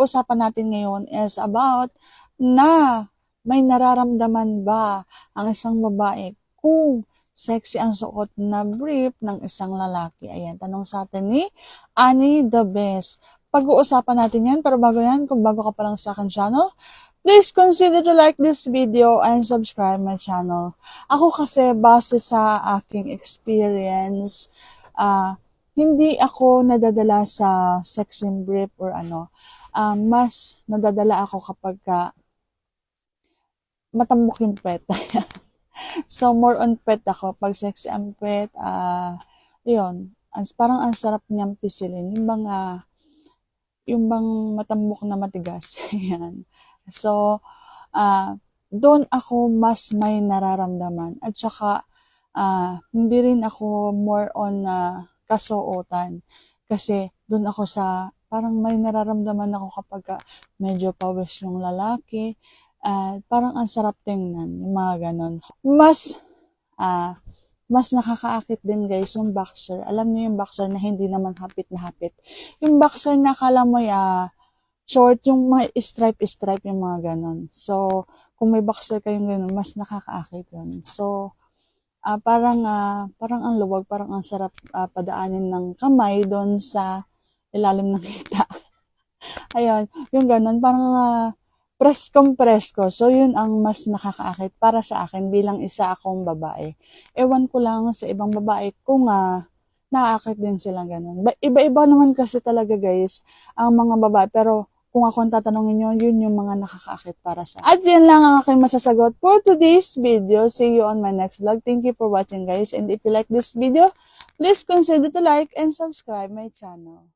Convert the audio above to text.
pag-uusapan natin ngayon is about na may nararamdaman ba ang isang babae kung sexy ang suot na brief ng isang lalaki? Ayan, tanong sa atin ni Annie the Best. Pag-uusapan natin yan, pero bago yan, kung bago ka pa lang sa akin channel, please consider to like this video and subscribe my channel. Ako kasi, base sa aking experience, hindi ako nadadala sa sex and brief or ano. Mas nadadala ako kapag matambok yung pet. So, more on pet ako. Pag sex and pet, yun. Parang ang sarap niyang pisilin. Yung bang matambok na matigas. Yan. So, doon ako mas may nararamdaman. At saka, hindi rin ako more on kasuotan. Kasi, doon ako parang may nararamdaman ako kapag medyo pawis yung lalaki. Parang ang sarap tingnan, yung mga ganon. Mas nakakaakit din guys yung boxer. Alam niyo yung boxer na hindi naman hapit na hapit. Yung boxer na akala mo short, yung may stripe yung mga ganon. So, kung may boxer kayong ganon, mas nakakaakit yun. So, parang ang luwag, parang ang sarap padaanin ng kamay doon sa ilalim ng hita. Ayun, yung ganon, parang presko. So, yun ang mas nakakaakit para sa akin bilang isa akong babae. Ewan ko lang sa ibang babae kung naaakit din silang ganun. Iba-iba naman kasi talaga guys ang mga babae. Pero kung ako ang tatanungin nyo, yun yung mga nakakaakit para sa akin. At yan lang ang aking masasagot for today's video. See you on my next vlog. Thank you for watching guys. And if you like this video, please consider to like and subscribe my channel.